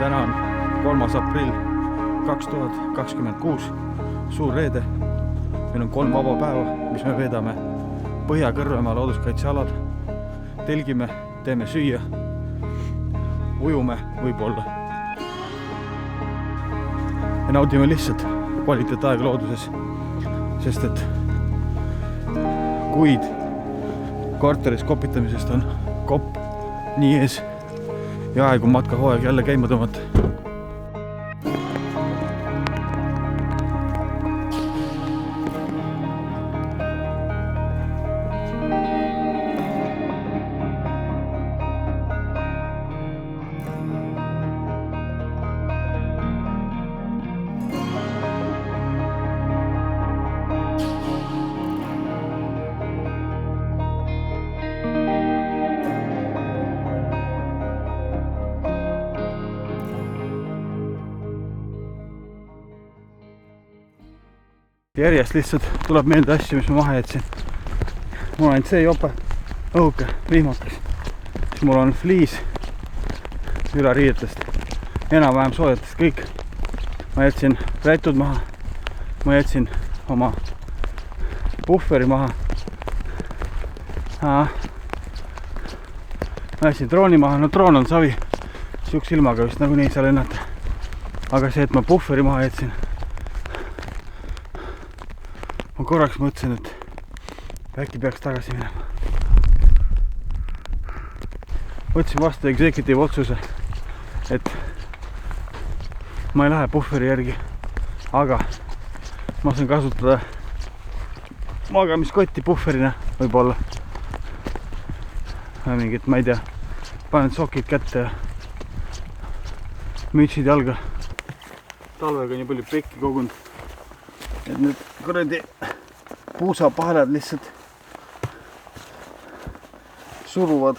Täna on 3. aprill 2026, suur reede. Meil on 3 vaba päeva, mis me veedame Põhja-Kõrvemaa looduskaitsealad. Telgime, teeme süüa, ujume võib-olla. Ja naudime lihtsalt kvaliteetaega looduses, sest et kuid korteris kopitamisest on kopp nii ees ja aeg on matkahooaeg jälle käima tõmmata. Järjest lihtsalt tuleb meelde asju, mis ma maha jätsin. Mul on ainult see jope, õhuke, vihmakas. Siis mul on fliis ülariietest, enam-vähem soojatest kõik. Ma jätsin rätud maha, ma jätsin oma puhveri maha. Ma jätsin drooni maha, no droon on savi, siukse ilmaga vist nagu nii seal lennata. Aga see, et ma puhveri maha jätsin, ma korraks mõtlesin, et äkki peaks tagasi minema. Võtsin vastu executive otsuse, et ma ei lähe puhveri järgi, aga ma saan kasutada magamiskotti puhverina võib-olla. Mingit, ma ei tea, panen sokid kätte ja mütsid jalga. Talvega nii palju pekki kogunud, et need kuradi puusapaelad lihtsalt suruvad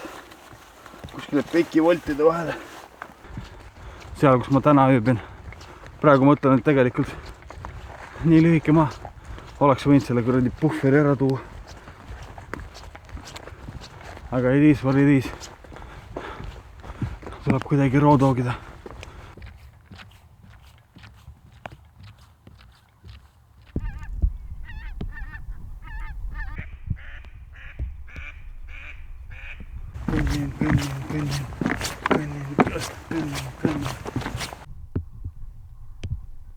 kuskile pekivoltide vahele. Seal, kus ma täna ööbin. Praegu mõtlen, et tegelikult nii lühike maa oleks võinud selle kuradi puhveri ära tuua. Aga ei tiis, oli tiis. Tuleb kuidagi roodoogida. Kõnnin.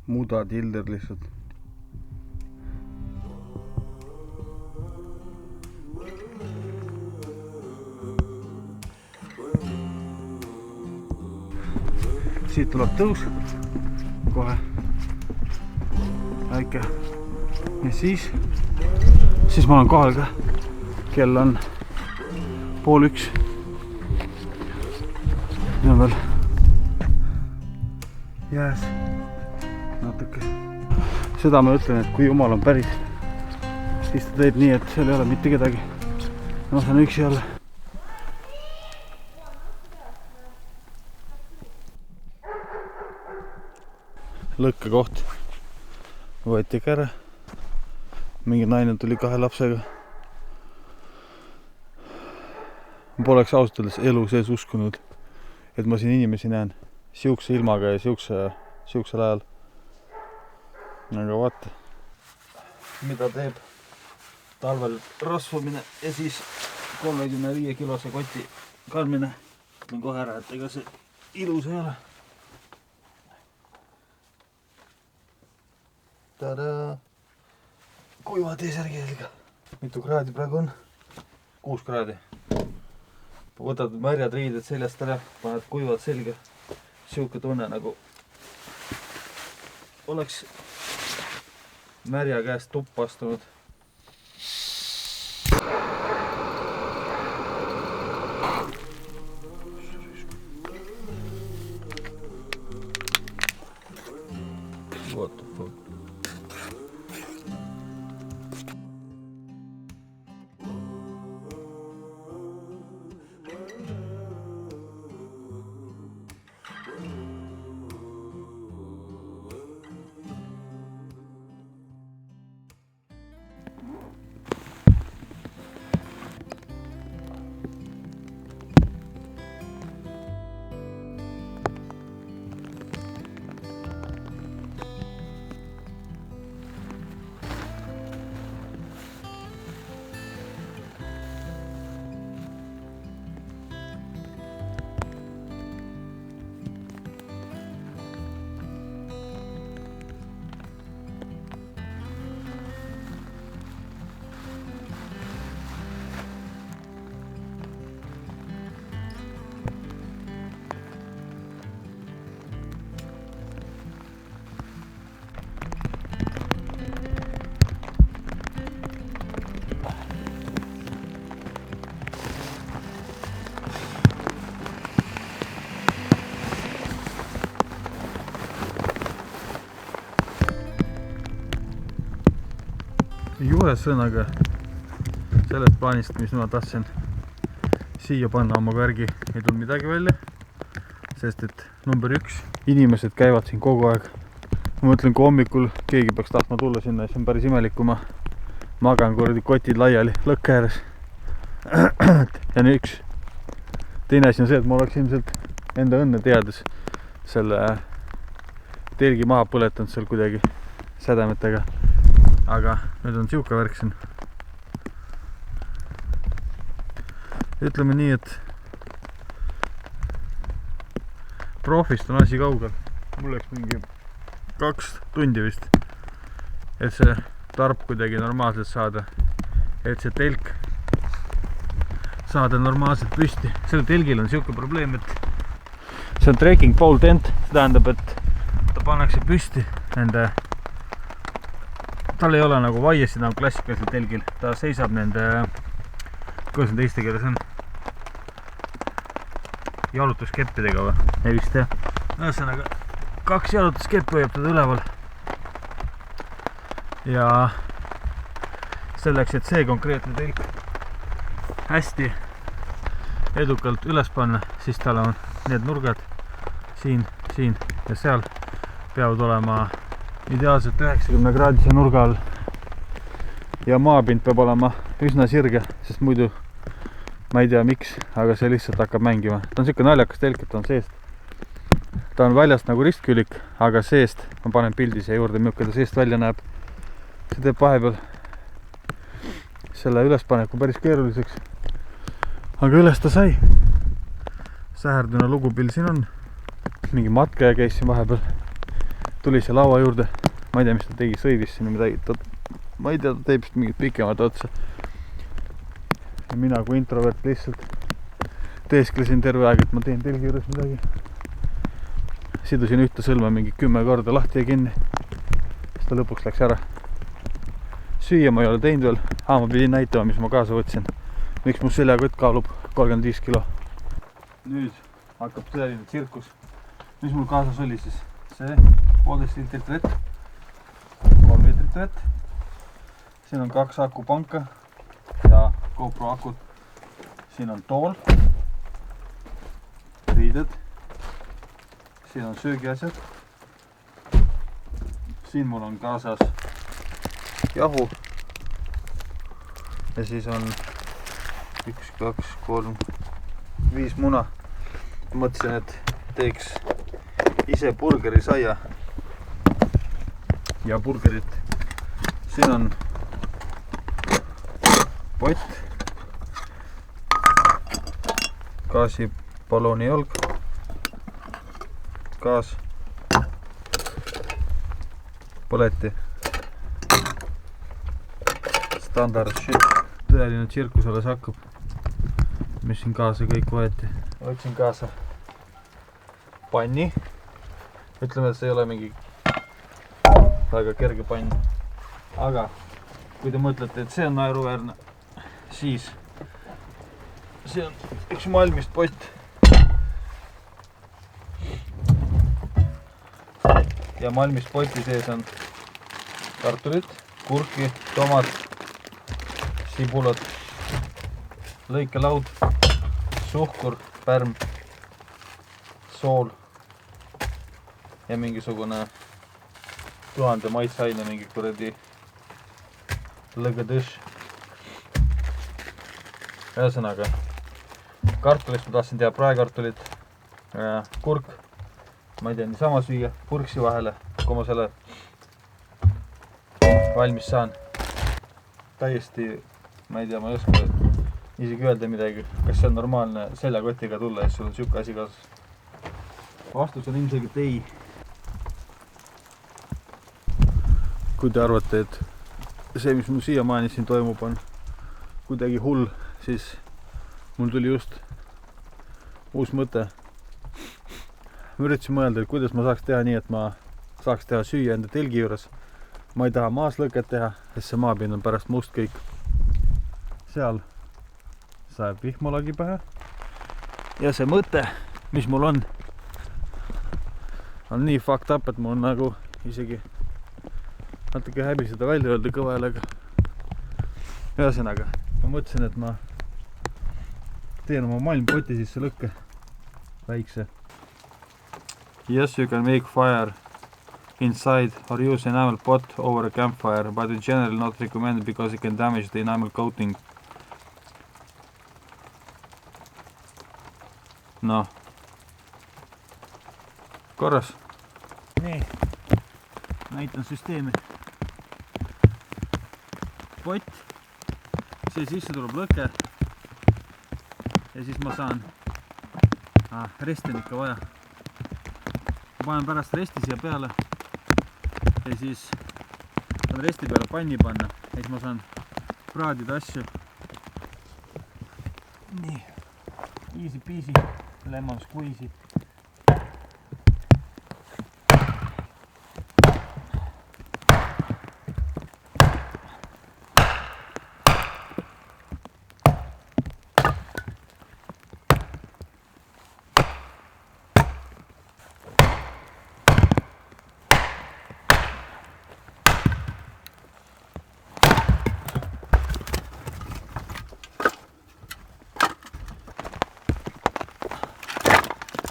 Muda tilder lihtsalt. Siit tuleb tõus kohe väike ja siis ma olen kohal ka. Kell on 12:30. Siin on veel jääs natuke. Seda ma ütlen, et kui Jumal on päris, siis ta teeb nii, et seal ei ole mitte kedagi. Ma saan üksi olla. Lõkkekoht võeti ka ära. Mingi naine tuli 2 lapsega. Ma poleks ausalt öeldes elu sees uskunud, et ma siin inimesi näen siukse ilmaga ja siuksel ajal. Aga vaata, mida teeb talvel rasvumine ja siis 35 kilose koti kandmine. Ütlen kohe ära, et ega see ilus ei ole. Tada! Kuiva T-särgi selga. Mitu kraadi praegu on? 6 kraadi. Võtad märjad riided seljast ära, paned kuivad selga. Siuke tunne nagu oleks märja käest tuppa astunud. What the fuck? ühesõnaga sellest plaanist, mis ma tahtsin siia panna oma värgi, ei tulnud midagi välja, sest et number 1, inimesed käivad siin kogu aeg. Ma mõtlen, kui hommikul keegi peaks tahtma tulla sinna, siis on päris imelik, kui ma magan kuradi kotid laiali lõkke ääres. Ja nüüd üks. Teine asi on see, et ma oleks ilmselt enda õnne teades selle telgi maha põletanud seal kuidagi sädemetega. Aga nüüd on siuke värk siin. Ütleme nii, et profist on asi kaugel. Mul läks mingi 2 tundi vist, et see tarp kuidagi normaalselt saada, et see telk saada normaalselt püsti. Selle telgil on siuke probleem, et see on trekking pole tent, see tähendab, et ta pannakse püsti nende, tal ei ole nagu vaiesid nagu klassikalisel telgil, ta seisab nende, kuidas on teiste keeles on, jalutuskeppidega või? Ei vist jah. Ühesõnaga 2 jalutuskeppi hoiab teda üleval. Ja selleks, et see konkreetne telk hästi edukalt üles panna, siis tal on need nurgad siin, siin ja seal peavad olema ideaalselt 90 kraadise nurga all. Ja maapind peab olema üsna sirge, sest muidu ma ei tea miks, aga see lihtsalt hakkab mängima. Ta on siuke naljakas telk, et ta on seest. Ta on väljast nagu ristkülik, aga seest, ma panen pildi siia juurde, milline ta seest välja näeb. See teeb vahepeal selle ülespaneku päris keeruliseks. Aga üles ta sai. Säherduna lugupill siin on. Mingi matkaja käis siin vahepeal. Tuli see laua juurde. Ma ei tea, mis ta tegi, sõidis siin midagi. Ma ei tea, ta teeb vist mingit pikemat otsa. Ja mina kui introvert lihtsalt teesklesin terve aeg, et ma teen telgi juures midagi. Sidusin ühte sõlma mingi 10 korda lahti ja kinni. Siis ta lõpuks läks ära. Süüa ma ei ole teinud veel. Ma pidin näitama, mis ma kaasa võtsin. Miks mu seljakott kaalub 35 kilo. Nüüd hakkab tõeline tsirkus. Mis mul kaasas oli siis? See 1,5 liitrit vett, 3 liitrit vett. Siin on 2 akupanka ja GoPro akud. Siin on tool, riided. Siin on söögiasjad. Siin mul on kaasas jahu. Ja siis on 1, 2, 3, 5 muna. Mõtlesin, et teeks ise burgeri saia ja burgerit. Siin on pott, gaasipalooni jalg, gaas, põleti, standard shit. Tõeline tsirkus alles hakkab, mis siin kaasa kõik võeti. Võtsin kaasa panni. Ütleme, et see ei ole mingi väga kerge pann. Aga kui te mõtlete, et see on naeruväärne, siis see on üks malmist pott. Ja malmist poti sees on kartulit, kurki, tomat, sibulat, lõikelaud, suhkur, pärm, sool ja mingisugune 1000 maitseaine, mingi kuradi lõgedõš. Ühesõnaga, kartulist ma tahtsin teha praekartulit, kurk, ma ei tea, niisama süüa purksi vahele, kui ma selle valmis saan. Täiesti, ma ei tea, ma ei oska isegi öelda midagi, kas see on normaalne seljakotiga tulla, ja sul on siuke asi kaasas. Vastus on ilmselgelt ei. Kui te arvate, et see, mis mul siiamaani siin toimub, on kuidagi hull, siis mul tuli just uus mõte. Ma üritasin mõelda, et kuidas ma saaks teha nii, et ma saaks teha süüa enda telgi juures. Ma ei taha maas lõket teha, sest see maapind on pärast must kõik. Seal saab vihmalagi pähe. Ja see mõte, mis mul on nii fucked up, et mul on nagu isegi natuke häbi seda välja öelda kõva häälega. Ühesõnaga, ma mõtlesin, et ma teen oma malmpoti sisse lõkke väikse. Yes, you can make fire inside or use enamel pot over a campfire, but in general not recommended because it can damage the enamel coating. Noh, korras. Nii, näitan süsteemi. Pott, see sisse tuleb lõke ja siis ma saan resti on ikka vaja. Ma panen pärast resti siia peale ja siis saan resti peale panni panna ja siis ma saan praadida asju. Nii, easy peasy, lemon squeezy.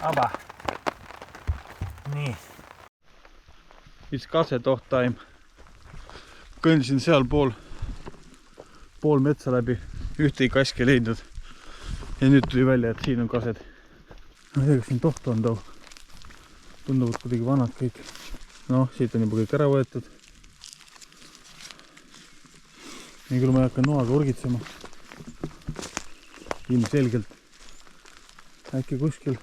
Aba. Nii. It's kasetoht time. Kõndisin seal pool metsa läbi. Ühtegi kaski leidnud. Ja nüüd tuli välja, et siin on kased. Ma ei tea, kas siin tohtu on too. Tunduvad kuidagi vanad kõik. Noh, siit on juba kõik ära võetud. Nii küll ma ei hakka noaga urgitsema. Ilmselgelt. Äkki kuskil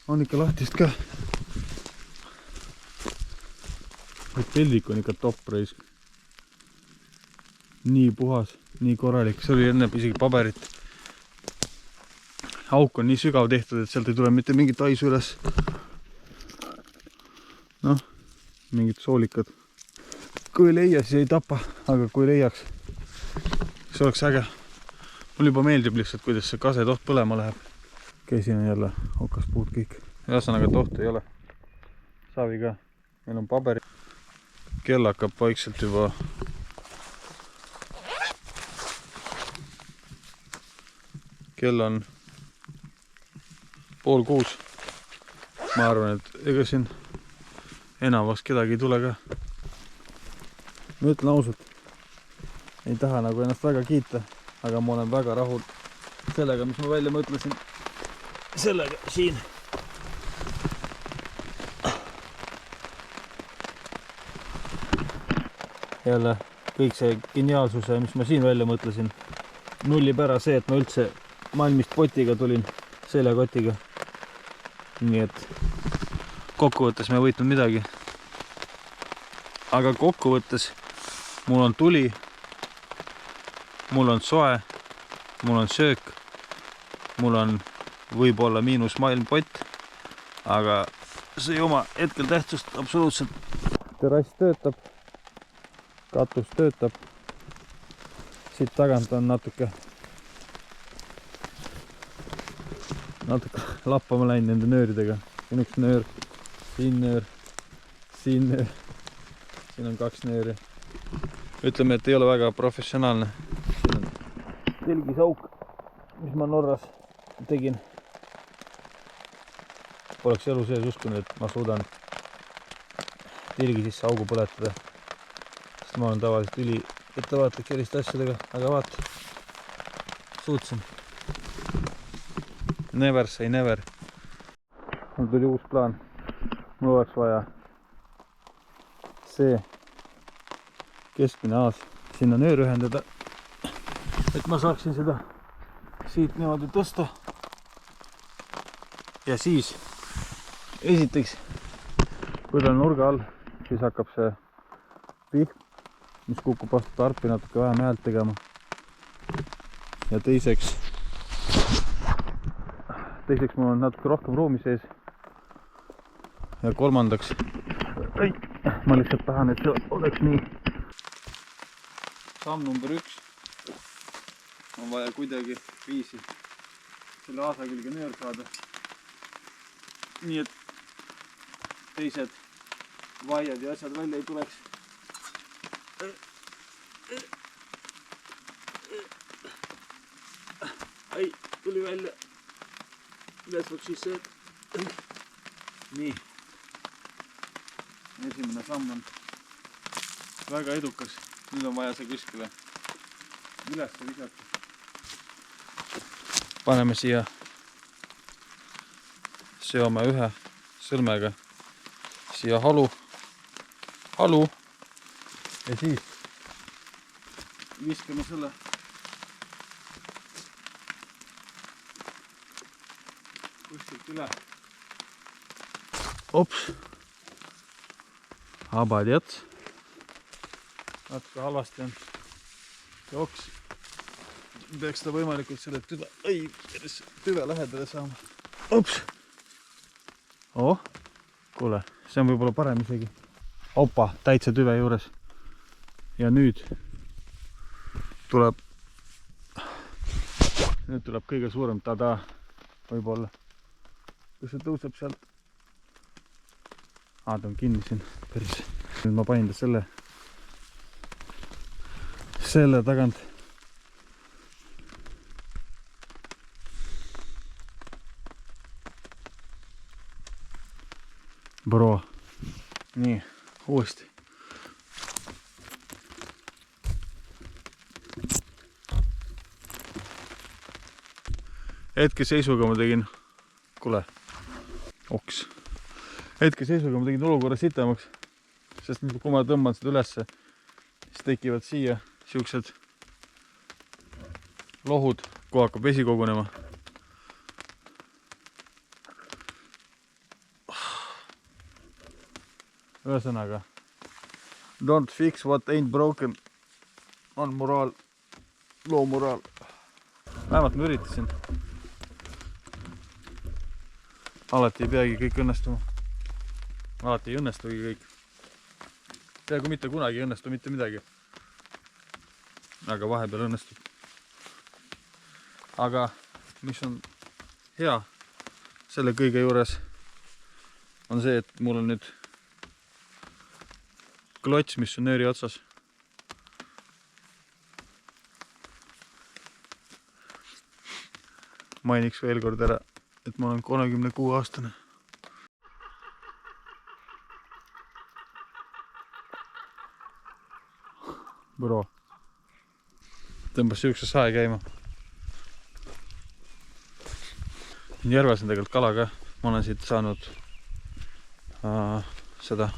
on ikka lahtist ka. Et peldik on ikka top reis. Nii puhas, nii korralik. See oli enne isegi paberit. Auk on nii sügav tehtud, et sealt ei tule mitte mingit haisu üles. Noh, mingid soolikad. Kui ei leia, siis ei tapa, aga kui leiaks, siis oleks äge. Mul juba meeldib lihtsalt, kuidas see kasetoht põlema läheb. Käisin jälle okaspuud kõik. Ühesõnaga tohtu ei ole. Saavi ka. Meil on paberi. Kell hakkab vaikselt juba kell on 5:30. Ma arvan, et ega siin enamaks kedagi ei tule ka. Ma ütlen ausalt, ei taha nagu ennast väga kiita, aga ma olen väga rahul sellega, mis ma välja mõtlesin. Sellega siin. Jälle kõik see geniaalsuse, mis ma siin välja mõtlesin, nullib ära see, et ma üldse malmist potiga tulin, seljakotiga. Nii et kokkuvõttes me ei võitnud midagi. Aga kokkuvõttes mul on tuli, mul on soe, mul on söök, mul on võib-olla miinus malmpott, aga see ei oma hetkel tähtsust absoluutselt. Terrass töötab, katus töötab, siit tagant on natuke lappama läinud nende nööridega. Siin üks nöör, siin nöör, siin nöör, siin on 2 nööri. Ütleme, et ei ole väga professionaalne. Siin on telgisauk, mis ma Norras tegin. Poleks elu sees uskunud, et ma suudan telgi sisse augu põletada. Sest ma olen tavaliselt üli ettevaatlik selliste asjadega, aga vaata, suutsin. Never say never. Mul tuli uus plaan. Mul oleks vaja see keskmine aas sinna nöör ühendada, et ma saaksin seda siit niimoodi tõsta. Ja siis esiteks, kui ta on nurga all, siis hakkab see vihm, mis kukub vastu tarpi, natuke vähem häält tegema. Ja teiseks mul on natuke rohkem ruumi sees. Ja kolmandaks, ma lihtsalt tahan, et see oleks nii. Samm number 1 on vaja kuidagi viisi selle aasa külge nöör saada. Nii et teised vaiad ja asjad välja ei tuleks. Ai, tuli välja. That's what she said. Nii. Esimene samm on väga edukas. Nüüd on vaja see kuskile üles visata. Paneme siia, seome ühe sõrmega siia halu ja siis viskame selle kuskilt üle. Ops, habadjats. Natuke halvasti on jooks. Peaks ta võimalikult selle tüve lähedale saama. Ops. Kuule, see on võib-olla parem isegi. Opa, täitsa tüve juures. Ja nüüd tuleb kõige suurem tada võib-olla. Kus see tõuseb sealt? Ta on kinni siin päris. Nüüd ma panin ta selle tagant. Bro. Nii, uuesti. Hetkeseisuga ma tegin, kuule, oks. Hetkeseisuga ma tegin olukorra sitemaks, sest kui ma tõmban seda ülesse, siis tekivad siia siuksed lohud, kui hakkab vesi kogunema. Ühesõnaga, don't fix what ain't broken on moraal, loo moraal. Vähemalt ma üritasin. Alati ei peagi kõik õnnestuma. Alati ei õnnestugi kõik. Peaaegu mitte kunagi ei õnnestu mitte midagi. Aga vahepeal õnnestub. Aga mis on hea selle kõige juures on see, et mul on nüüd klots, mis on nööri otsas. Mainiks veel kord ära, et ma olen 36 aastane. Bro. Tõmbas siukse sae käima. Järves on tegelikult kala ka. Ma olen siit saanud seda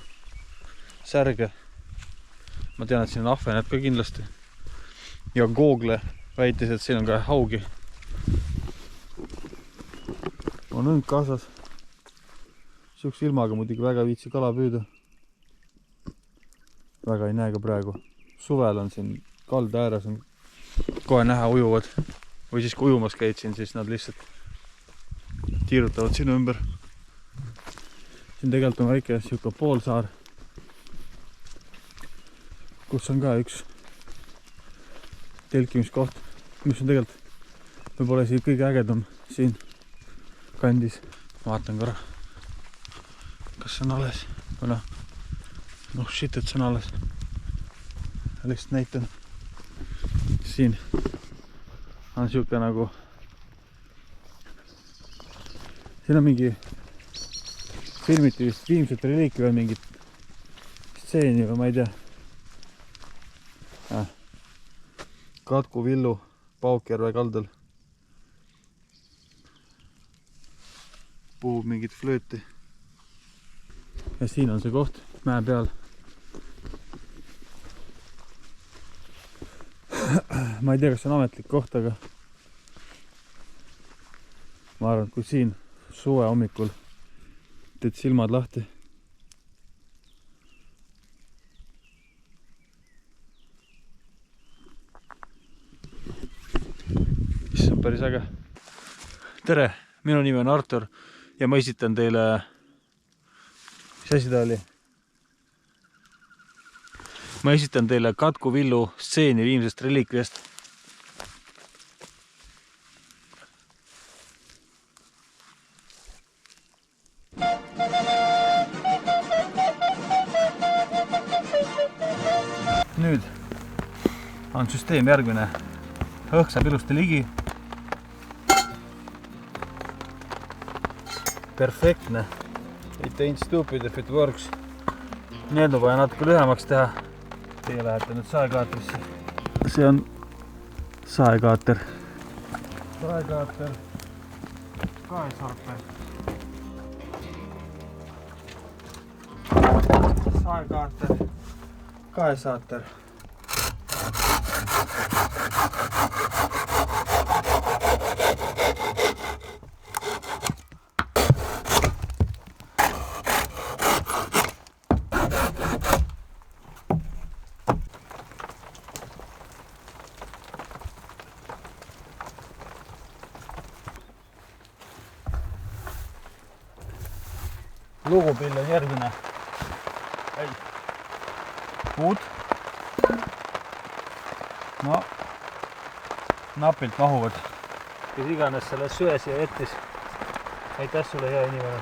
särge. Ma tean, et siin on ahvenet ka kindlasti. Ja Google väitis, et siin on ka haugi. On õnd kaasas. Siukse ilmaga muidugi väga viitsi kala püüda. Väga ei näe ka praegu. Suvel on siin kalda ääres on kohe näha ujuvad. Või siis kui ujumas käid siin, siis nad lihtsalt tiirutavad sinu ümber. Siin tegelikult on väike siuke poolsaar, kus on ka üks telkimiskoht, mis on tegelikult võib-olla siin kõige ägedam siin kandis. Vaatan korra, kas see on alles või noh. Noh shit, et see on alles. Lihtsalt näitan. Siin on siuke nagu siin on mingi filmiti vist viimset reliikvi või mingit stseeni või ma ei tea. Katku Villu Paukjärve kaldal puhub mingit flööti. Ja siin on see koht mäe peal. Ma ei tea, kas see on ametlik koht, aga ma arvan, et kui siin suve hommikul teed silmad lahti, mis on päris äge. Tere, minu nimi on Artur ja ma esitan teile, mis asi ta oli? Ma esitan teile Katku Villu stseeni viimsest reliikviast. Nüüd on süsteem järgmine. Õhk saab ilusti ligi. perfektne. It ain't stupid if it works. Need on vaja natuke lühemaks teha. Teie lähete nüüd saekaatrisse. See on saekaater. Saekaater. Kaesaater. Saekaater. Kaesaater. Lugupill on järgmine. Puud. No, napilt mahuvad. Kes iganes selle söe siia jättis. Aitäh sulle, hea inimene.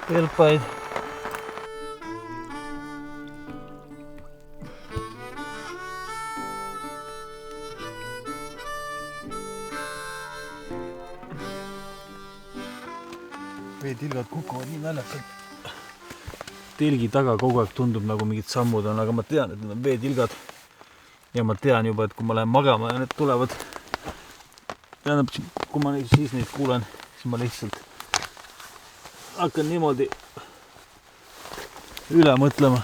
Kelpaid. Veetilgad kukuvad nii naljakalt. Telgi taga kogu aeg tundub nagu mingid sammud on, aga ma tean, et need on veetilgad. Ja ma tean juba, et kui ma lähen magama ja need tulevad, tähendab, kui ma siis neid kuulen, siis ma lihtsalt hakkan niimoodi üle mõtlema.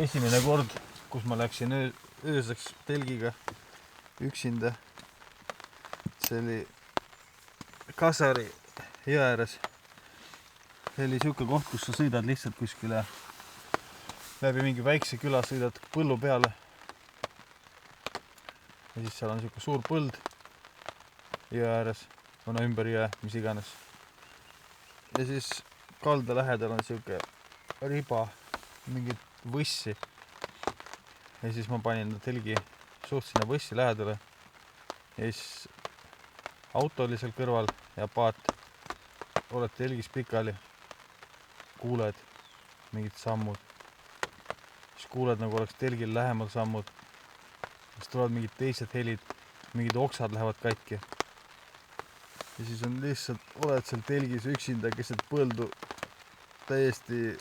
Esimene kord, kus ma läksin ööseks telgiga üksinda, see oli Kasari jõe ääres. See oli siuke koht, kus sa sõidad lihtsalt kuskile läbi mingi väikse küla, sõidad põllu peale. Ja siis seal on siuke suur põld jõe ääres, on ümber jõe, mis iganes. Ja siis kalda lähedal on siuke riba, mingit võssi. Ja siis ma panin telgi suht sinna võssi lähedale. Ja siis auto oli seal kõrval ja paat. Oled telgis pikali. Kuuled mingid sammud. Siis kuuled nagu oleks telgil lähemal sammud. Siis tulevad mingid teised helid. Mingid oksad lähevad katki. Ja siis on lihtsalt, oled seal telgis üksinda keset põldu täiesti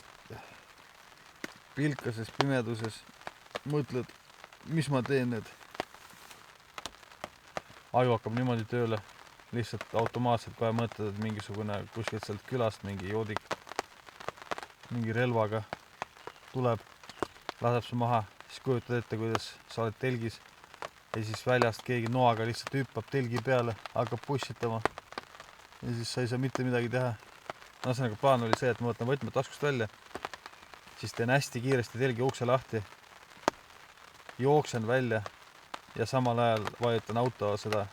pilkases pimeduses. Mõtled, mis ma teen nüüd. Aju hakkab niimoodi tööle. Lihtsalt automaatselt kohe mõtled, et mingisugune kuskilt sealt külast mingi joodik mingi relvaga tuleb, laseb su maha, siis kujutad ette, kuidas sa oled telgis ja siis väljast keegi noaga lihtsalt hüppab telgi peale, hakkab pussitama ja siis sa ei saa mitte midagi teha. Ühesõnaga plaan oli see, et ma võtan võtmed taskust välja, siis teen hästi kiiresti telgi ukse lahti, jooksen välja ja samal ajal vajutan auto seda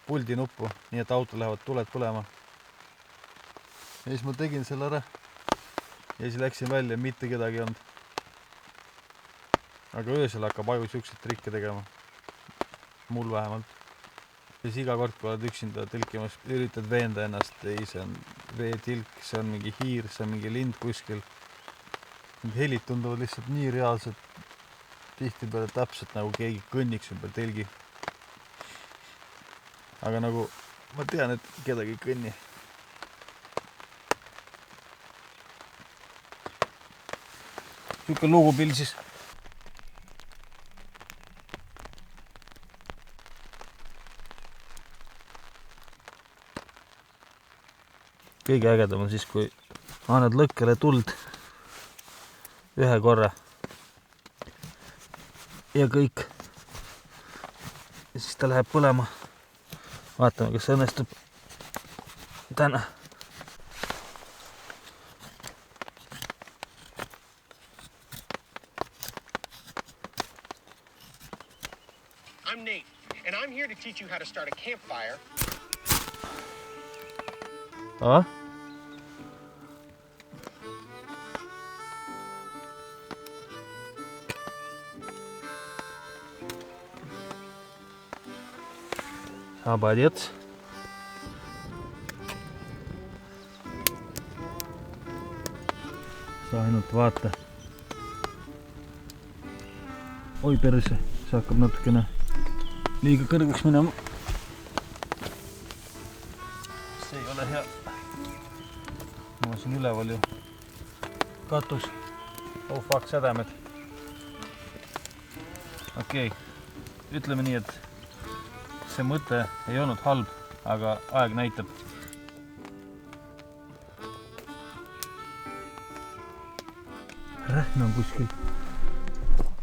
puldi nuppu, nii et auto lähevad tuled põlema. Ja siis ma tegin selle ära. Ja siis läksin välja, mitte kedagi ei olnud. Aga öösel hakkab aju siukseid trikke tegema. Mul vähemalt. Ja siis iga kord, kui oled üksinda telkimas, üritad veenda ennast. Ei, see on veetilk, see on mingi hiir, see on mingi lind kuskil. Need helid tunduvad lihtsalt nii reaalsed. Tihti peale täpselt nagu keegi kõnniks ümber telgi. Aga nagu ma tean, et kedagi ei kõnni. Siuke lugupill siis. Kõige ägedam on siis, kui annad lõkkele tuld ühe korra ja kõik. Ja siis ta läheb põlema. Vaatame, kas see õnnestub täna. I'm Nate, and I'm here to teach you how to start a campfire. Ah? Молодец. Sa ainult vaata. oi perse, see hakkab natukene liiga kõrgeks minema. See ei ole hea. Mul on siin üleval ju katus. Oh fuck, sädemed. Okei, ütleme nii, et see mõte ei olnud halb, aga aeg näitab. Rähn on kuskil.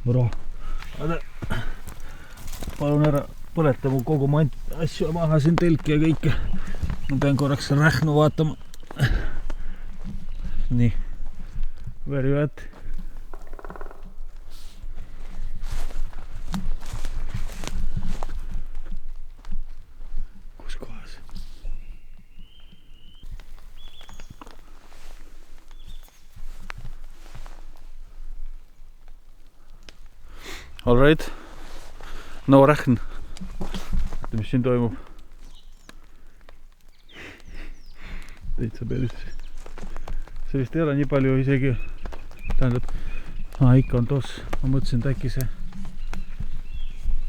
Bro, palun ära põleta mu kogu asju maha siin telki ja kõike. Ma pean korraks rähnu vaatama. Nii, very bad. Kus kohas? All right. No rähn. Mis siin toimub? Täitsa päris. See vist ei ole nii palju isegi. Tähendab, ikka on toss. Ma mõtlesin, et äkki see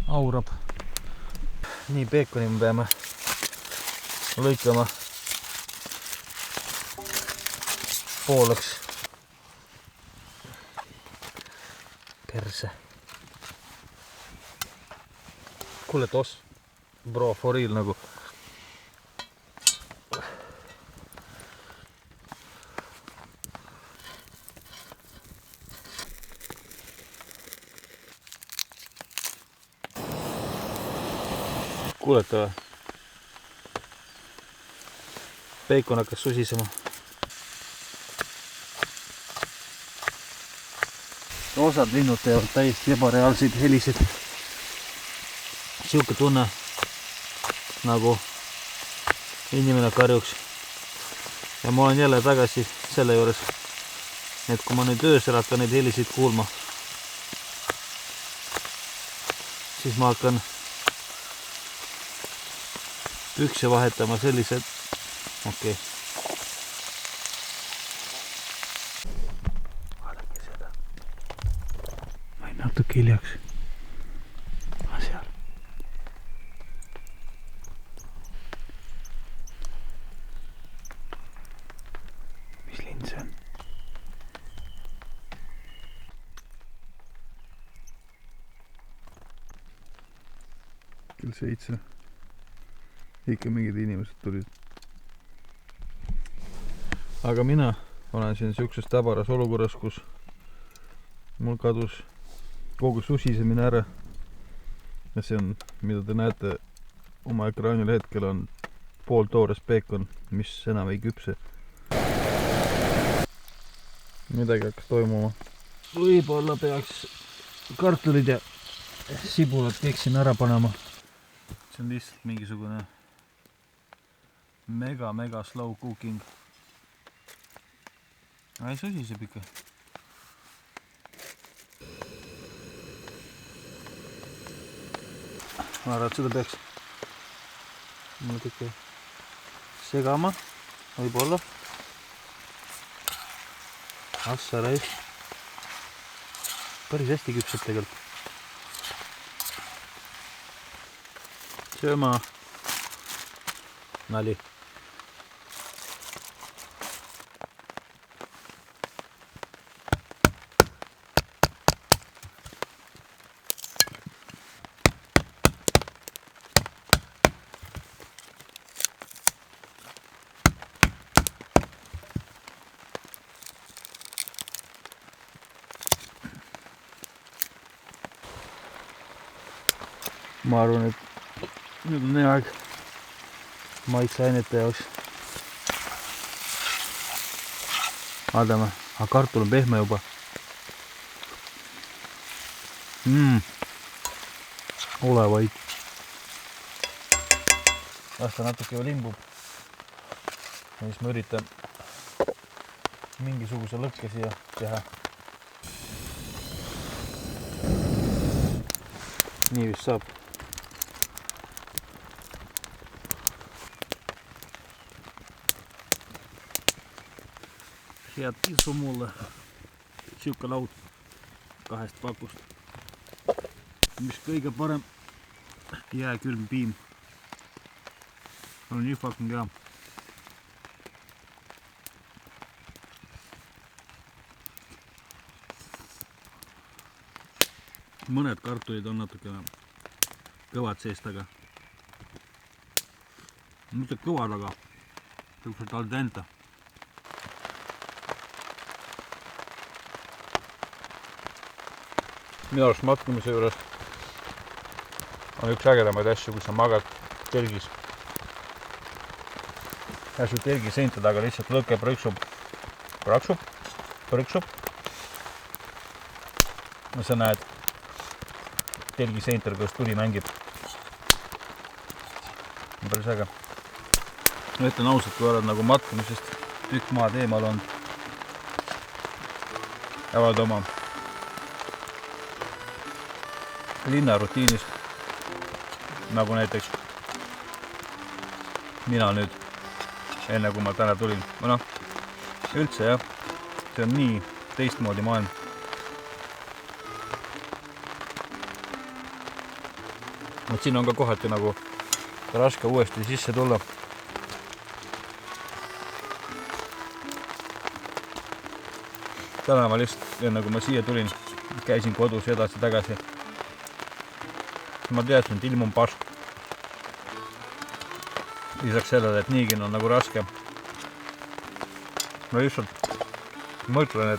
aurab. Nii, peekoni me peame lõikama pooleks. Perse. Kuule toss, bro, for real nagu. Kuulete või? Peikon hakkas susisema. Osad linnud teevad täiesti ebareaalseid helisid. Siuke tunne nagu inimene karjuks. Ja ma olen jälle tagasi selle juures, et kui ma nüüd öösel hakkan neid helisid kuulma, siis ma hakkan pükse vahetama sellised. Okei. Vaadake seda. Ma ei natuke hiljaks. Seal. Mis lind see on? Kell 7. Ikka mingid inimesed tulid. Aga mina olen siin siukses täbaras olukorras, kus mul kadus kogu susisemine ära. Ja see on, mida te näete oma ekraanil hetkel, on pooltoores peekon, mis enam ei küpse. Midagi hakkas toimuma. Võib-olla peaks kartulid ja sibulad kõik siin ära panema. See on lihtsalt mingisugune mega slow cooking. Ei susiseb ikka. Ma arvan, et seda peaks natuke segama, võib-olla. Assa reis. Päris hästi küpseb tegelikult. Sööma. Nali. Ma arvan, et nüüd on hea aeg maitseainete jaoks. Vaatame, aga kartul on pehme juba. Ole vaid. Las ta natuke veel imbub. Ja siis ma üritan mingisuguse lõkke siia teha. Nii vist saab. Head pisu mulle. Siuke laud 2 pakust. mis kõige parem jääkülm piim. On nii fucking hea. Mõned kartulid on natukene kõvad seest, aga mitte kõvad, aga tõuksed al dente. Minu arust matkimise juures on üks ägedamaid asju, kui sa magad telgis. Ja su telgi seinte taga lihtsalt lõke prõksub. Ja sa näed telgi seintel, kus tuli mängib. On päris äge. Ütlen ausalt, kui oled nagu matkimisest tükk maad eemal olnud ja oled oma linnarutiinis, nagu näiteks mina nüüd, enne kui ma täna tulin. No, üldse jah, see on nii teistmoodi maailm. Et siin on ka kohati nagu raske uuesti sisse tulla. Täna ma lihtsalt, enne kui ma siia tulin, käisin kodus edasi-tagasi. Ma teadsin, et ilm on pask. Lisaks sellele, et niigi on nagu raske. Ma lihtsalt mõtlen,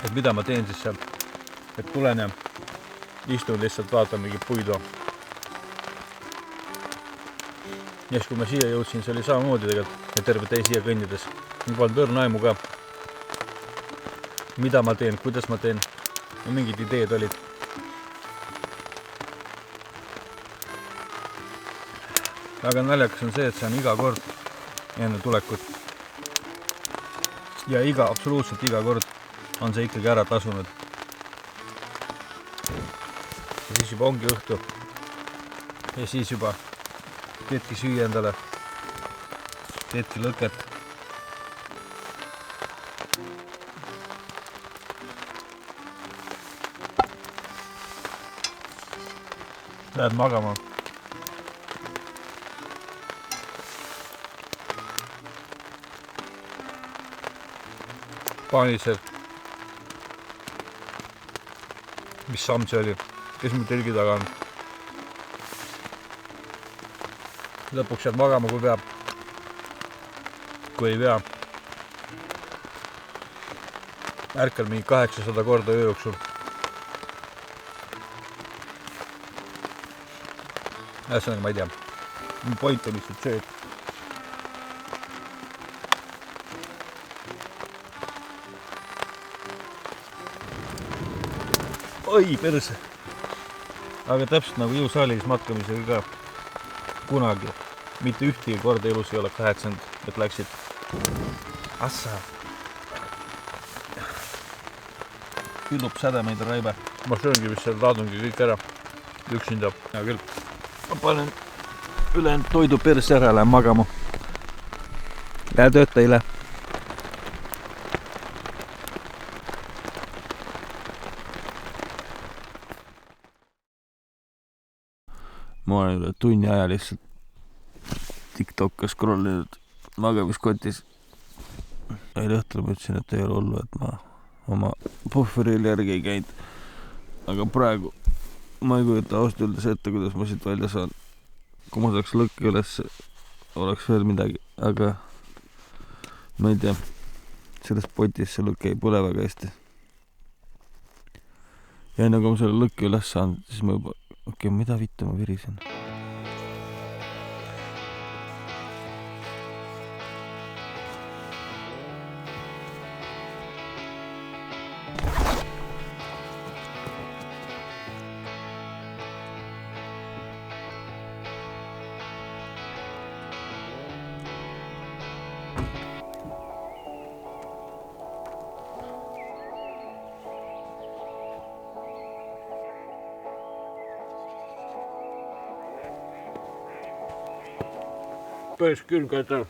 et mida ma teen siis seal. Et tulen ja istun lihtsalt, vaatan mingi puidu. Ja kui ma siia jõudsin, see oli samamoodi tegelikult ja terve tee siia kõndides. Nii polnud õrna aimu ka. Mida ma teen, kuidas ma teen. Ja mingid ideed olid. Aga naljakas on see, et see on iga kord enne tulekut. Ja absoluutselt iga kord on see ikkagi ära tasunud. Ja siis juba ongi õhtu. Ja siis juba teedki süüa endale. Teedki lõket. Lähed magama. Paanised. Mis samm see oli? Kes mu telgi taga on? Lõpuks jääd magama, kui peab. Kui ei pea. Ärkal mingi 800 korda öö jooksul. Ühesõnaga, ma ei tea. Point on lihtsalt see, et oi, perse. Aga täpselt nagu jõusaalis matkamisega ka kunagi. Mitte ühtegi korda elus ei ole kahetsenud, et läksid. Assa. Küllub sädemeid raibe. Ma sööngi vist seal laadungi kõik ära. Üksinda. Ja küll. Ma panen ülejäänud toidu perse ära, lähen magama. Hea tööd teile. Ma olen üle tunni aja lihtsalt TikTok'e scrollinud magamiskotis. Eile õhtul ma ütlesin, et ei ole hullu, et ma oma puhveril järgi ei käinud. Aga praegu ma ei kujuta ausalt öeldes ette, kuidas ma siit välja saan. Kui ma saaks lõkke üles, oleks veel midagi. Aga ma ei tea, selles potis see lõkke ei põle väga hästi. Ja enne kui ma selle lõkke üles saan, siis ma juba okei, mida vittu ma virisen? Päris küll kätel.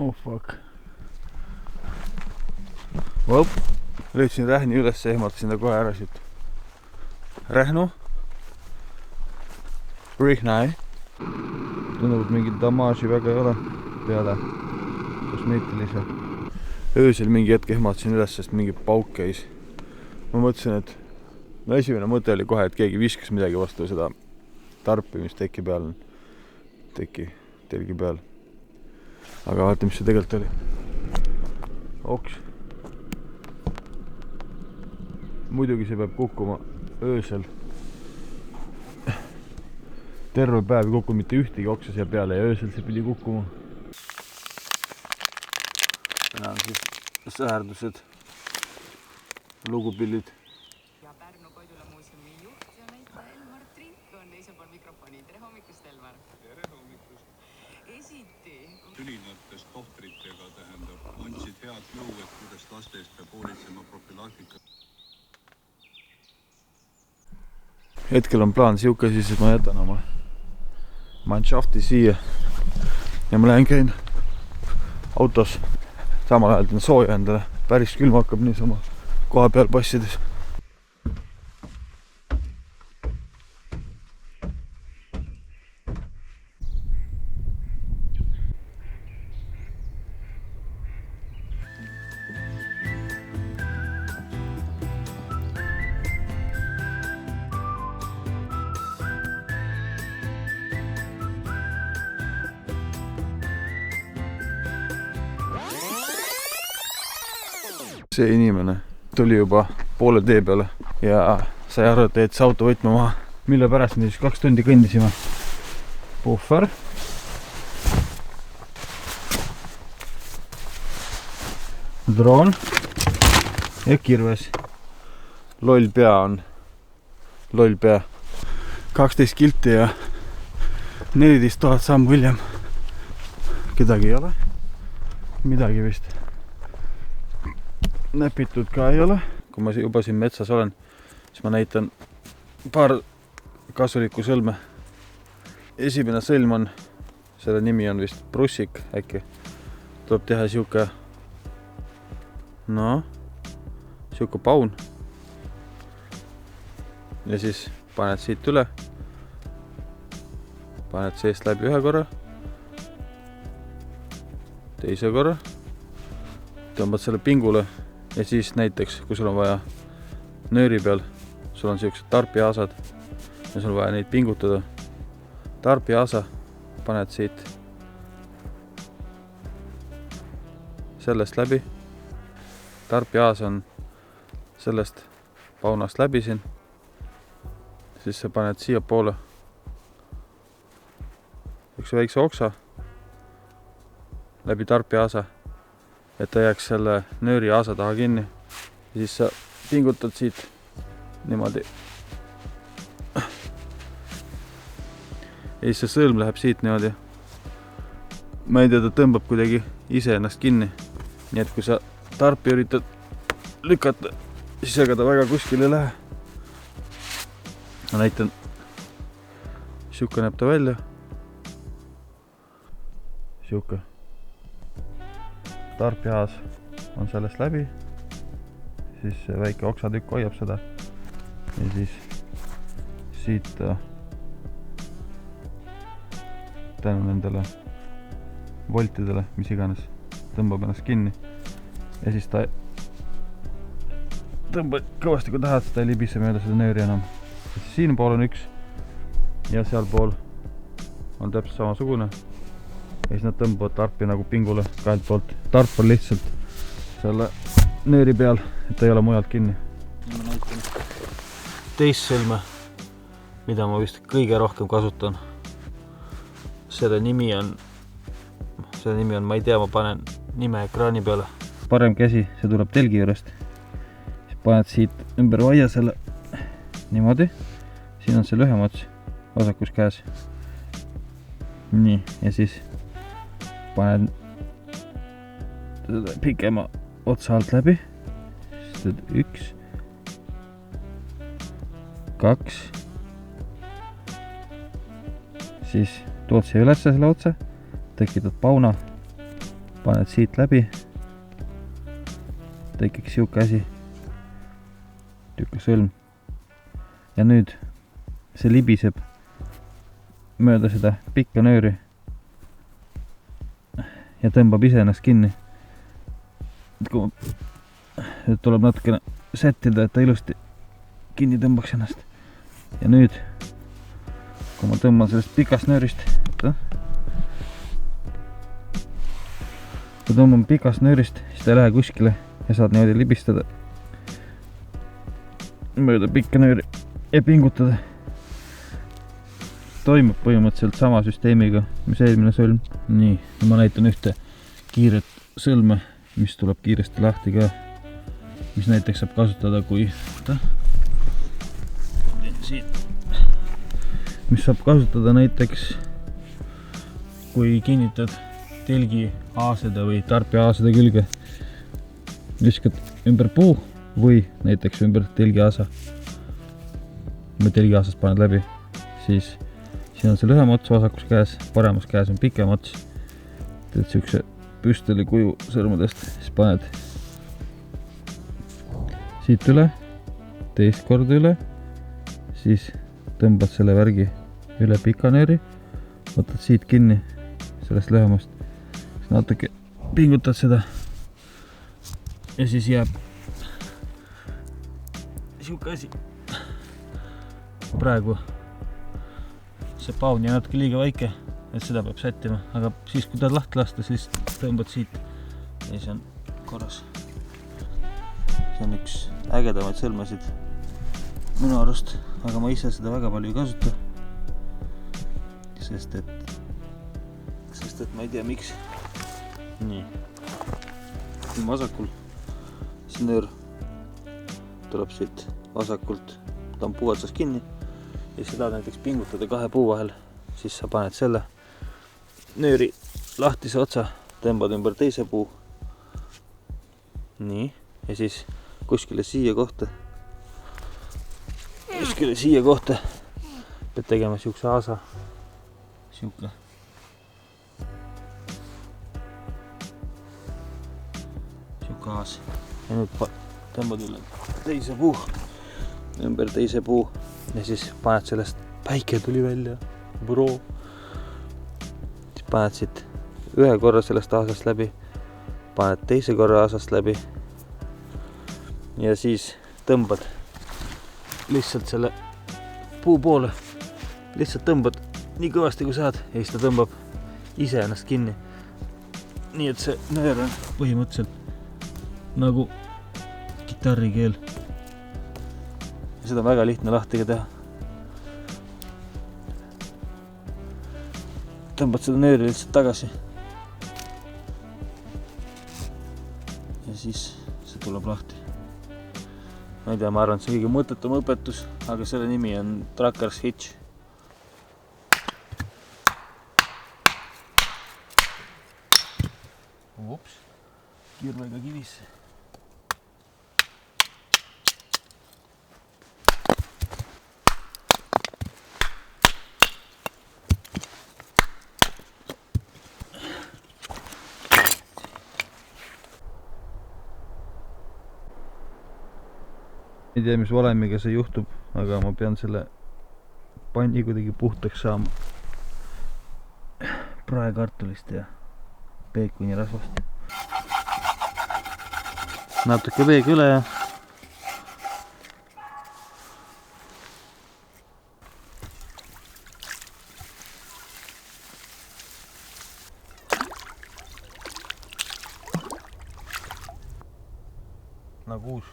Oh fuck. Löötsin rähni üles ja ehmatasin ta kohe ära siit. Rähnu. Rihnai. Tundub, et mingit damaaži väga ei ole peale kosmeetilise. Öösel mingi hetk ehmatasin üles, sest mingi pauk käis. Ma mõtlesin, et esimene mõte oli kohe, et keegi viskas midagi vastu seda tarpi, mis teki peal on. Telgi peal. Aga vaata, mis see tegelikult oli. Oks. Muidugi see peab kukkuma öösel. Terve päev ei kukku mitte ühtegi oksa siia peale ja öösel see pidi kukkuma. Täna on siis säherdused, lugupillid. Ja Pärnu Koidula muuseumi juht ja näitleja Elmar Trink on teisel pool mikrofoni. Tere hommikust, Elmar! Tere hommikust! Esiti! Tülinates tohtritega andsid head nõu, et kuidas laste eest peab hoolitsema profülaktika. Hetkel on plaan siuke siis, et ma jätan oma manšafti siia ja ma lähen käin autos. Samal ajal teen sooja endale. Päris külm hakkab niisama koha peal passides. See inimene tuli juba poole tee peale ja sai aru, et jättis auto võtma maha, mille pärast me siis 2 tundi kõndisime. Puhver. Droon. Ja kirves. Loll pea on. Loll pea. 12 kilti ja 14 000 sammu hiljem. Kedagi ei ole. Midagi vist. Näpitud ka ei ole. Kui ma juba siin metsas olen, siis ma näitan paar kasulikku sõlme. Esimene sõlm on, selle nimi on vist brussik äkki. Tuleb teha siuke, siuke paun. Ja siis paned siit üle. Paned seest läbi ühe korra. Teise korra. Tõmbad selle pingule. Ja siis näiteks, kui sul on vaja nööri peal, sul on siuksed tarpiaasad ja sul on vaja neid pingutada. Tarpiaasa paned siit sellest läbi. Tarpiaasa on sellest paunast läbi siin. Siis sa paned siia poole üks väikse oksa läbi tarpiaasa. Et ta jääks selle nööri aasa taha kinni. Ja siis sa pingutad siit niimoodi. Ja siis see sõlm läheb siit niimoodi. Ma ei tea, ta tõmbab kuidagi ise ennast kinni. Nii et kui sa tarpi üritad lükata, siis ega ta väga kuskil ei lähe. Ma näitan. Siuke näeb ta välja. Siuke. Tarpiaas on sellest läbi, siis väike oksatükk hoiab seda ja siis siit tänu nendele voltidele, mis iganes, tõmbab ennast kinni ja siis ta tõmbab kõvasti kui tahad, ta ei libise mööda seda nööri enam. Siin pool on üks ja seal pool on täpselt samasugune. Ja siis nad tõmbavad tarpi nagu pingule kahelt poolt. Tarp on lihtsalt selle nööri peal, et ta ei ole mujalt kinni. Ma näitan teist sõlme, mida ma vist kõige rohkem kasutan. Selle nimi on, ma ei tea, ma panen nime ekraani peale. Parem käsi, see tuleb telgi juurest. Siis paned siit ümber vaia selle niimoodi. Siin on see lühem ots vasakus käes. Nii, ja siis paned pikema otsa alt läbi. Siis teed 1, 2. Siis tood siia ülesse selle otsa. Tekitad pauna. paned siit läbi, tekiks siuke asi, siuke sõlm. Ja nüüd see libiseb mööda seda pikka nööri ja tõmbab ise ennast kinni. Et tuleb natukene sättida, et ta ilusti kinni tõmbaks ennast. Ja nüüd, kui ma tõmban sellest pikast nöörist, kui tõmban pikast nöörist, siis ta ei lähe kuskile ja saad niimoodi libistada mööda pikka nööri ja pingutada. Toimub põhimõtteliselt sama süsteemiga, mis eelmine sõlm. Nii, ma näitan ühte kiiret sõlme, mis tuleb kiiresti lahti ka, mis näiteks saab kasutada, kui mis saab kasutada näiteks, kui kinnitad telgi aasede või tarpi aasede külge, viskad ümber puu või näiteks ümber telgi aasa või telgi aasast paned läbi, siis siin on see lühem ots vasakus käes, paremas käes on pikem ots. Teed siukse püstoli kuju sõrmudest, siis paned siit üle, teist korda üle, siis tõmbad selle värgi üle pika nööri, võtad siit kinni sellest lühemast, siis natuke pingutad seda ja siis jääb siuke asi. Praegu see paun jää natuke liiga väike, et seda peab sättima, aga siis kui tahad lahti lasta, siis tõmbad siit ja siis on korras. See on üks ägedamaid sõlmesid minu arust, aga ma ise seda väga palju ei kasuta, sest et ma ei tea miks. Nii, vasakul see nöör tuleb siit vasakult, ta on puu otsas kinni ja seda näiteks pingutada kahe puu vahel, siis sa paned selle nööri lahtise otsa, tõmbad ümber teise puu. Nii, ja siis kuskile siia kohta pead tegema siukse aasa, siuke. Siuke aas. Ja nüüd tõmbad üle teise puu, ümber teise puu ja siis paned sellest, päike tuli välja, bro. Siis paned siit ühe korra sellest aasast läbi, paned teise korra aasast läbi ja siis tõmbad lihtsalt selle puu poole, lihtsalt tõmbad nii kõvasti kui saad ja siis ta tõmbab ise ennast kinni. Nii et see nöör on põhimõtteliselt nagu kitarrikeel. Ja seda on väga lihtne lahti ka teha. Tõmbad seda nööri lihtsalt tagasi ja siis see tuleb lahti. Ma ei tea, ma arvan, et see kõige mõttetum õpetus, aga selle nimi on Truckers Hitch. Ups, kirvega kivisse. Ei tea, mis valemiga see juhtub, aga ma pean selle panni kuidagi puhtaks saama praekartulist ja peekuni rasvast. Natuke peeg üle ja nagu uus.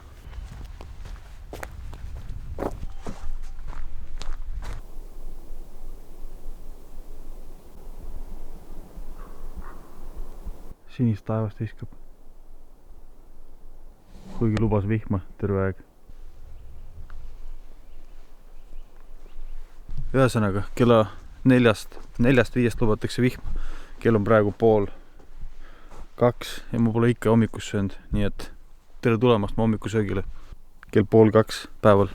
Sinist taevast viskab, kuigi lubas vihma terve aeg. Ühesõnaga, kella 4-5 lubatakse vihma. Kell on praegu 1:30 ja ma pole ikka hommikus söönud, nii et tere tulemast ma hommikusöögile. Kell 1:30 päeval.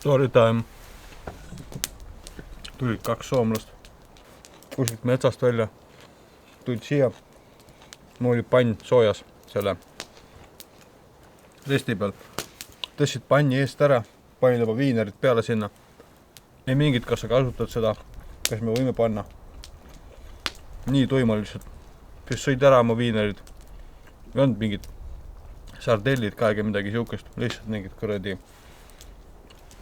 Story time. Tulid 2 soomlast kuskilt metsast välja. Tulid siia. Mul oli pann soojas selle resti peal. Tõstsid panni eest ära, panid juba viinerid peale sinna. Ei mingit, kas sa kasutad seda, kas me võime panna. Nii tuima lihtsalt. Kes sõid ära oma viinerid. Ei olnud mingid sardellid ka ega midagi siukest. Lihtsalt mingid kuradi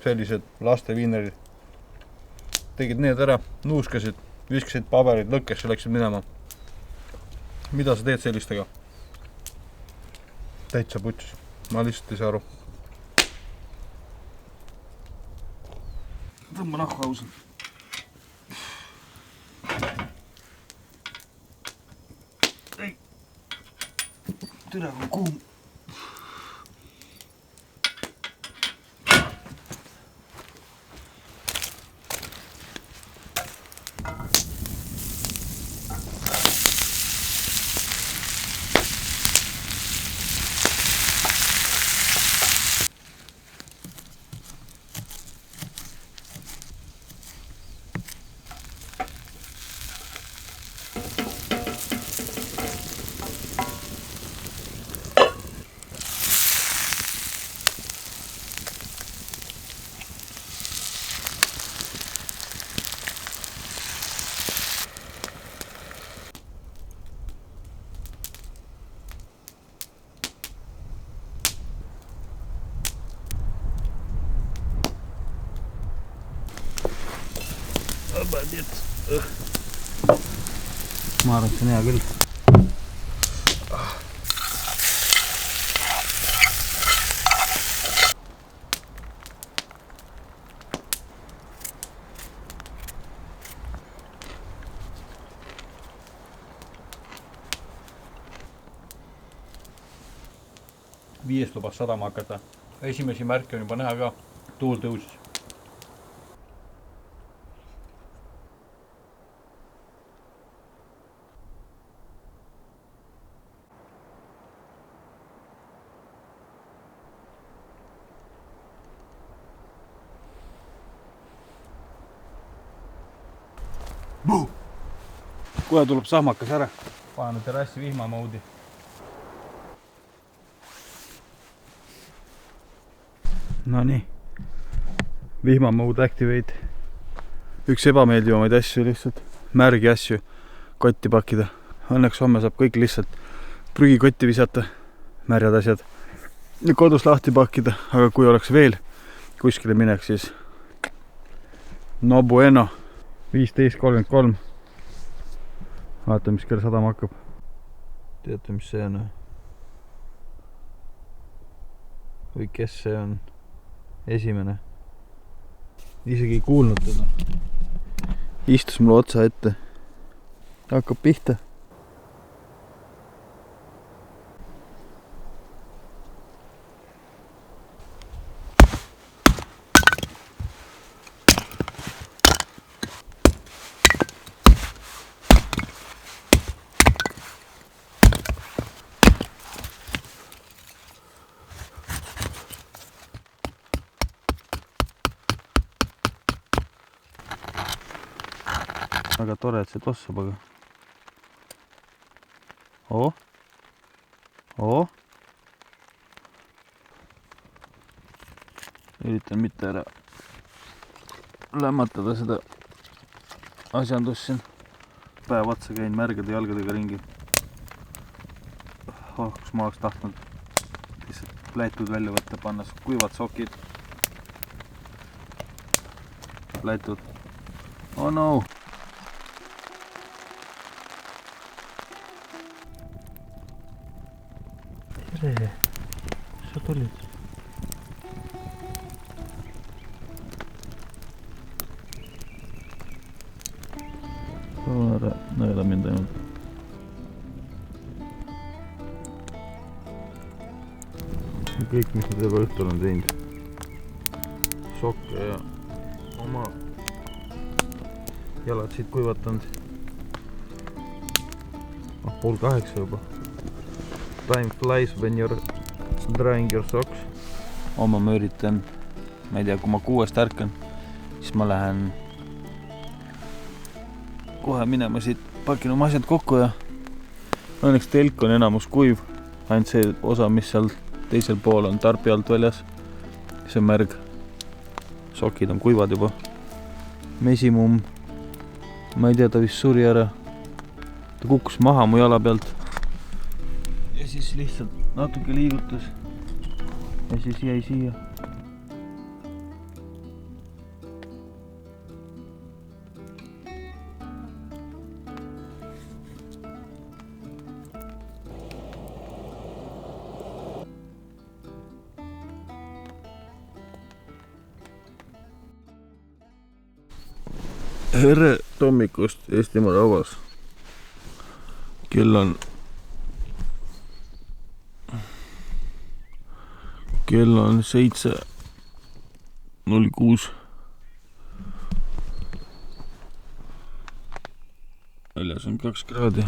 sellised laste viinerid. Tegid need ära, nuuskasid, viskasid paberid lõkkesse ja läksid minema. Mida sa teed sellistega? Täitsa putsis. Ma lihtsalt ei saa aru. Tõmba nahku ausalt. Ei. Türa kui kuum. Ma arvan, et see on hea küll. Viies lubas sadama hakata. Esimesi märke on juba näha ka. Tuul tõusis. Kohe tuleb sahmakas ära. Panen terrassi vihmamoodi. No nii. Vihmamood activate. Üks ebameeldivamaid asju lihtsalt. Märgi asju kotti pakkida. Õnneks homme saab kõik lihtsalt prügikotti visata. Märjad asjad. Ja kodus lahti pakkida. Aga kui oleks veel kuskile minek, siis no bueno. 15.33. Vaata, mis kell sadama hakkab. Teate, mis see on? Või kes see on? Esimene. Isegi ei kuulnud teda. Istus mulle otsa ette. Hakkab pihta. Väga tore, et see tossab, aga... Üritan mitte ära lämmatada seda asjandust siin. Päev otsa käin märgade jalgadega ringi. Kus ma oleks tahtnud lihtsalt plätud välja võtta, panna kuivad sokid. Plätud. Oh no! Tere, sa tulid? Ära nõela mind ainult. Kõik, mis ma terve õhtul on teinud. Sokke ja oma jalad siit kuivatanud. 7:30 juba. Time flies when you're drying your socks. Oma ma üritan ma ei tea, kui ma 6 ärkan, siis ma lähen kohe minema siit, pakin oma asjad kokku ja õnneks telk on enamus kuiv, ainult see osa, mis seal teisel pool on tarbi alt väljas, see on märg. Sokid on kuivad juba. Mesimumm, ma ei tea, ta vist suri ära. Ta kukkus maha mu jala pealt ja siis lihtsalt natuke liigutas ja siis jäi siia. Tere hommikust Eestimaa rahvas. Kell on 7:06. Väljas on 2 kraadi.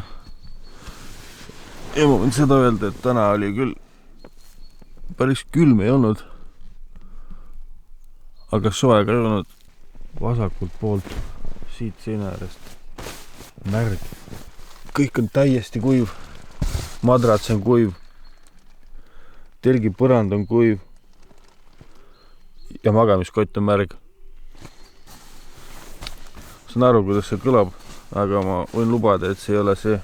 Ja ma võin seda öelda, et täna oli küll päris külm ei olnud, aga soe ka ei olnud. Vasakult poolt siit seina äärest märg. Kõik on täiesti kuiv. Madrats on kuiv. Telgi põrand on kuiv. Ja magamiskott on märg. Saan aru, kuidas see kõlab, aga ma võin lubada, et see ei ole see.